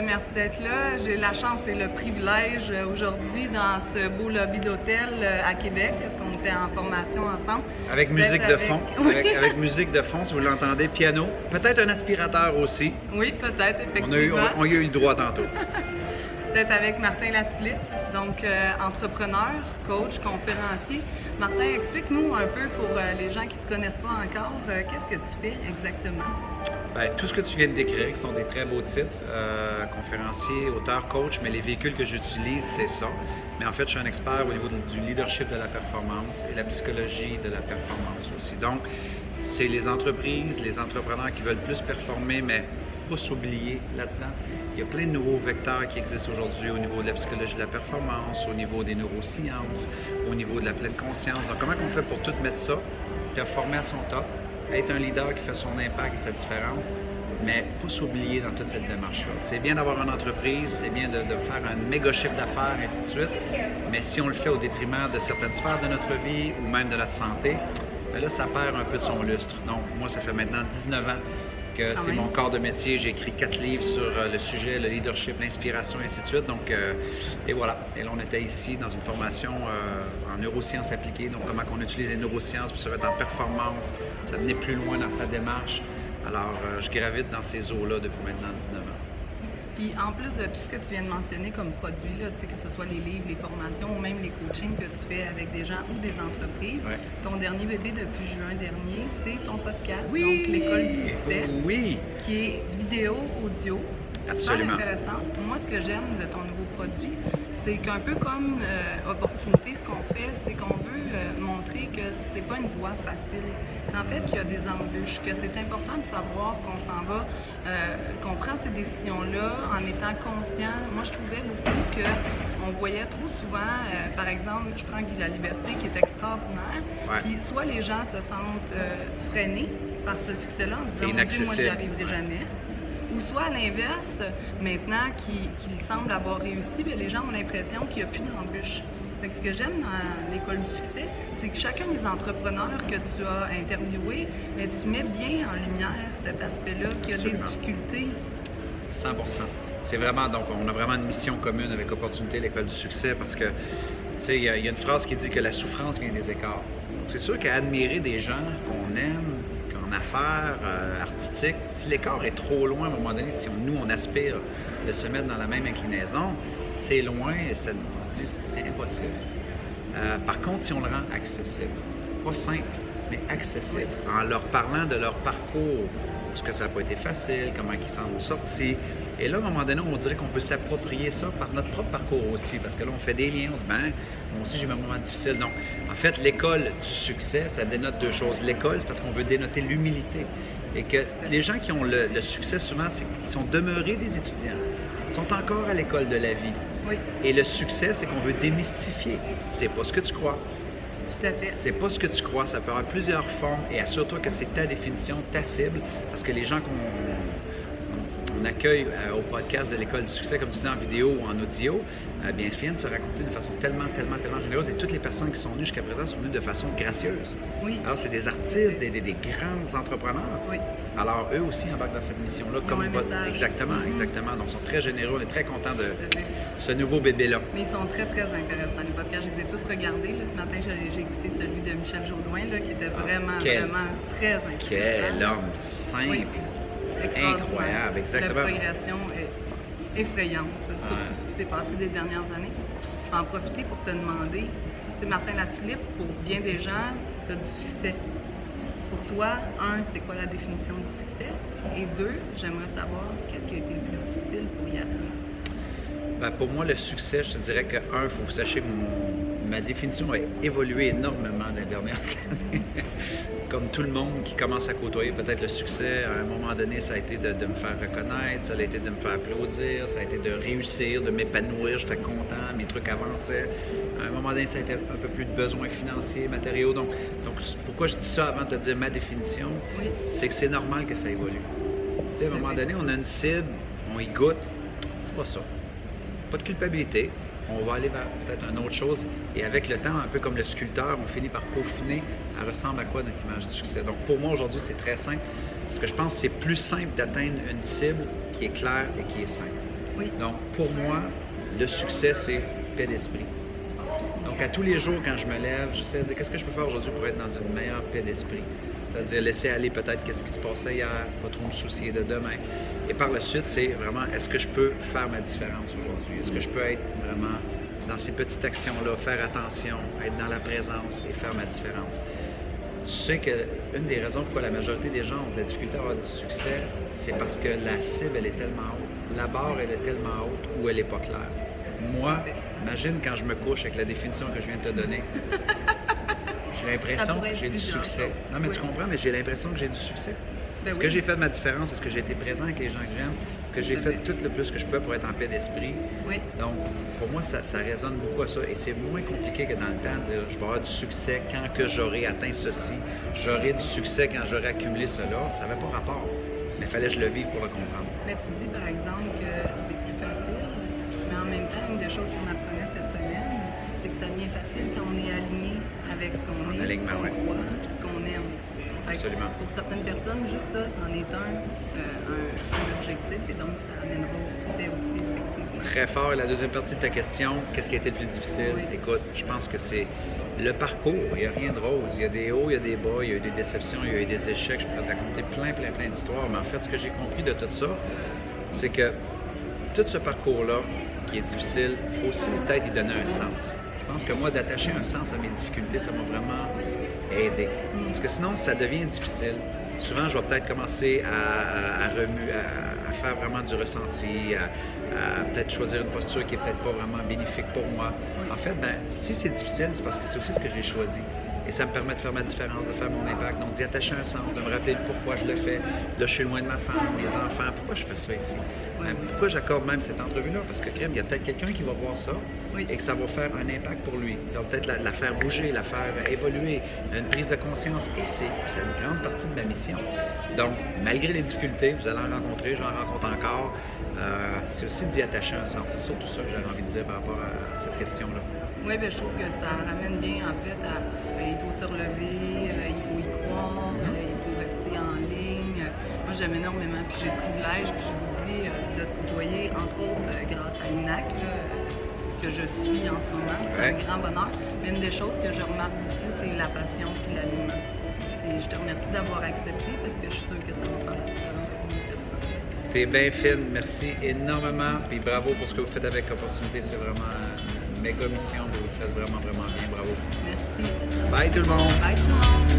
merci d'être là. J'ai la chance et le privilège aujourd'hui dans ce beau lobby d'hôtel à Québec, parce qu'on était en formation ensemble. Avec musique de fond, avec musique de fond, si vous l'entendez, piano, peut-être un aspirateur aussi. Oui, peut-être, effectivement. On y a eu le droit tantôt. Peut-être avec Martin Latulippe, donc entrepreneur, coach, conférencier. Martin, explique-nous un peu pour les gens qui ne te connaissent pas encore, qu'est-ce que tu fais exactement? Bien, tout ce que tu viens de décrire, qui sont des très beaux titres, conférencier, auteur, coach, mais les véhicules que j'utilise, c'est ça. Mais en fait, je suis un expert au niveau du leadership de la performance et la psychologie de la performance aussi. Donc, c'est les entreprises, les entrepreneurs qui veulent plus performer, mais pas s'oublier là-dedans. Il y a plein de nouveaux vecteurs qui existent aujourd'hui au niveau de la psychologie de la performance, au niveau des neurosciences, au niveau de la pleine conscience. Donc, comment on fait pour tout mettre ça, performer à son top, être un leader qui fait son impact et sa différence, mais pas s'oublier dans toute cette démarche-là. C'est bien d'avoir une entreprise, c'est bien de faire un méga chiffre d'affaires, et ainsi de suite, mais si on le fait au détriment de certaines sphères de notre vie ou même de notre santé, bien là, ça perd un peu de son lustre. Donc, moi, ça fait maintenant 19 ans que c'est mon corps de métier. J'ai écrit 4 livres sur le sujet, le leadership, l'inspiration, et ainsi de suite. Donc, et voilà. Et là, on était ici dans une formation en neurosciences appliquées. Donc, comment on utilise les neurosciences pour se mettre en performance, s'amener plus loin dans sa démarche. Alors, je gravite dans ces eaux-là depuis maintenant 19 ans. Puis en plus de tout ce que tu viens de mentionner comme produit, là, que ce soit les livres, les formations ou même les coachings que tu fais avec des gens ou des entreprises, ton dernier bébé depuis juin dernier, c'est ton podcast, donc l'École du succès, qui est vidéo, audio. Absolument. Super intéressant. Moi, ce que j'aime de ton nouveau produit, c'est qu'un peu comme Opportunité, ce qu'on fait, c'est qu'on veut montrer que c'est pas une voie facile. En fait, qu'il y a des embûches, que c'est important de savoir qu'on s'en va, qu'on prend ces décisions-là en étant conscient. Moi, je trouvais beaucoup qu'on voyait trop souvent, par exemple, je prends Guy Laliberté, qui est extraordinaire, puis soit les gens se sentent freinés par ce succès-là en se disant « Mon Dieu, moi, j'y arriverai jamais », ou soit à l'inverse, maintenant qu'il semble avoir réussi, bien, les gens ont l'impression qu'il n'y a plus d'embûches. Fait que ce que j'aime dans l'École du succès, c'est que chacun des entrepreneurs que tu as interviewés, bien, tu mets bien en lumière cet aspect-là, qu'il y a des difficultés. 100%. C'est vraiment, donc on a vraiment une mission commune avec Opportunité, l'École du succès, parce que, tu sais, il y a une phrase qui dit que la souffrance vient des écarts. Donc, c'est sûr qu'à admirer des gens qu'on aime, en affaires, artistiques, si l'écart est trop loin à un moment donné, si nous, on aspire de se mettre dans la même inclinaison, c'est loin, on se dit c'est impossible. Par contre, si on le rend accessible, pas simple, mais accessible, en leur parlant de leur parcours, parce que ça n'a pas été facile, comment ils s'en sont sortis. Et là, à un moment donné, on dirait qu'on peut s'approprier ça par notre propre parcours aussi, parce que là, on fait des liens, on se dit, ben, moi aussi, j'ai eu un moment difficile. Donc, en fait, l'école du succès, ça dénote deux choses. L'école, c'est parce qu'on veut dénoter l'humilité. Et que les gens qui ont le succès, souvent, c'est qu'ils sont demeurés des étudiants. Ils sont encore à l'école de la vie. Oui. Et le succès, c'est qu'on veut démystifier. C'est pas ce que tu crois. Tout à fait. C'est pas ce que tu crois, ça peut avoir plusieurs formes et assure-toi que c'est ta définition, ta cible, parce que les gens qu'on accueille au podcast de l'École du succès, comme tu dis, en vidéo ou en audio, bien viennent se raconter de façon tellement généreuse et toutes les personnes qui sont venues jusqu'à présent sont venues de façon gracieuse. Oui. Alors, c'est des artistes, des grands entrepreneurs. Oui. Alors, eux aussi embarquent dans cette mission-là. Comme exactement. Donc, ils sont très généreux. On est très contents de ce nouveau bébé-là. Mais ils sont très intéressants. Les podcasts, je les ai tous regardés. Là, ce matin, j'ai écouté celui de Michel Jourdouin, là, qui était vraiment très intéressant. Quel homme simple, incroyable, exactement. La progression est effrayante sur tout ce qui s'est passé des dernières années. Je vais en profiter pour te demander, tu sais, Martin Latulippe, pour bien des gens, tu as du succès. Pour toi, un, c'est quoi la définition du succès? Et deux, j'aimerais savoir, qu'est-ce qui a été le plus difficile pour y arriver? Ben, pour moi, le succès, je te dirais que, il faut que vous sachiez que ma définition a évolué énormément dans les dernières années. Comme tout le monde qui commence à côtoyer peut-être le succès, à un moment donné, ça a été de me faire reconnaître, ça a été de me faire applaudir, ça a été de réussir, de m'épanouir, j'étais content, mes trucs avançaient. À un moment donné, ça a été un peu plus de besoins financiers, matériaux. Donc pourquoi je dis ça avant de te dire ma définition? C'est que c'est normal que ça évolue. Tu sais, à un moment donné, on a une cible, on y goûte, c'est pas ça. Pas de culpabilité. On va aller vers peut-être une autre chose. Et avec le temps, un peu comme le sculpteur, on finit par peaufiner. Elle ressemble à quoi notre image du succès? Donc pour moi, aujourd'hui, c'est très simple. Parce que je pense que c'est plus simple d'atteindre une cible qui est claire et qui est simple. Oui. Donc, pour moi, le succès, c'est paix d'esprit. Donc, à tous les jours, quand je me lève, j'essaie de dire qu'est-ce que je peux faire aujourd'hui pour être dans une meilleure paix d'esprit. C'est-à-dire laisser aller peut-être qu'est-ce qui se passait hier, pas trop me soucier de demain. Et par la suite, c'est vraiment est-ce que je peux faire ma différence aujourd'hui? Est-ce que je peux être vraiment dans ces petites actions-là, faire attention, être dans la présence et faire ma différence? Tu sais qu'une des raisons pourquoi la majorité des gens ont de la difficulté à avoir du succès, c'est parce que la cible, elle est tellement haute. La barre, elle est tellement haute ou elle n'est pas claire. Moi, imagine quand je me couche avec la définition que je viens de te donner. J'ai l'impression que j'ai du succès. Non, mais tu comprends, mais j'ai l'impression que j'ai du succès. Est-ce que j'ai fait de ma différence? Est-ce que j'ai été présent avec les gens que j'aime? Est-ce que j'ai fait tout le plus que je peux pour être en paix d'esprit? Oui. Donc, pour moi, ça résonne beaucoup à ça. Et c'est moins compliqué que dans le temps de dire je vais avoir du succès quand que j'aurai atteint ceci. J'aurai du succès quand j'aurai accumulé cela. Ça n'avait pas rapport. Mais il fallait que je le vive pour le comprendre. Mais tu dis, par exemple, que c'est plus facile, mais en même temps, une des choses qu'on apprenait cette semaine, c'est que ça devient facile quand on est aligné avec ce qu'on est, ce qu'on croit, puis ce qu'on aime. Absolument. Pour certaines personnes, juste ça, c'en est un objectif et donc ça amènera au succès aussi, effectivement. Très fort. Et la deuxième partie de ta question, qu'est-ce qui a été le plus difficile? Oui. Écoute, je pense que c'est le parcours. Il n'y a rien de rose. Il y a des hauts, il y a des bas, il y a eu des déceptions, il y a eu des échecs. Je pourrais te raconter plein d'histoires. Mais en fait, ce que j'ai compris de tout ça, c'est que tout ce parcours-là, qui est difficile, il faut aussi peut-être y donner un sens. Je pense que moi, d'attacher un sens à mes difficultés, ça m'a vraiment aidé. Parce que sinon, ça devient difficile. Souvent, je vais peut-être commencer à faire vraiment du ressenti, à peut-être choisir une posture qui n'est peut-être pas vraiment bénéfique pour moi. En fait, si c'est difficile, c'est parce que c'est aussi ce que j'ai choisi. Et ça me permet de faire ma différence, de faire mon impact. Donc, d'y attacher un sens, de me rappeler pourquoi je le fais. Là, je suis loin de ma femme, mes enfants. Pourquoi je fais ça ici? Pourquoi j'accorde même cette entrevue-là? Parce que, crème, il y a peut-être quelqu'un qui va voir ça et que ça va faire un impact pour lui. Ça va peut-être la faire bouger, la faire évoluer, une prise de conscience. Et c'est une grande partie de ma mission. Donc, malgré les difficultés, vous allez en rencontrer, j'en rencontre encore. C'est aussi d'y attacher un sens. C'est surtout ça que j'avais envie de dire par rapport à cette question-là. Oui, bien, je trouve que ça ramène bien, en fait, il faut se relever, il faut y croire, il faut rester en ligne. Moi, j'aime énormément, puis j'ai le privilège, puis je vous dis, de te côtoyer, entre autres, grâce à l'INAC, que je suis en ce moment. C'est un grand bonheur. Mais une des choses que je remarque beaucoup, c'est la passion et l'alignement. Et je te remercie d'avoir accepté, parce que je suis sûre que ça va faire la différence pour une personne. T'es bien fine, merci énormément, puis bravo pour ce que vous faites avec Opportunité, c'est vraiment une méga mission, vous le faites vraiment bien, bravo. Merci. Bye tout le monde! Bye tout le monde!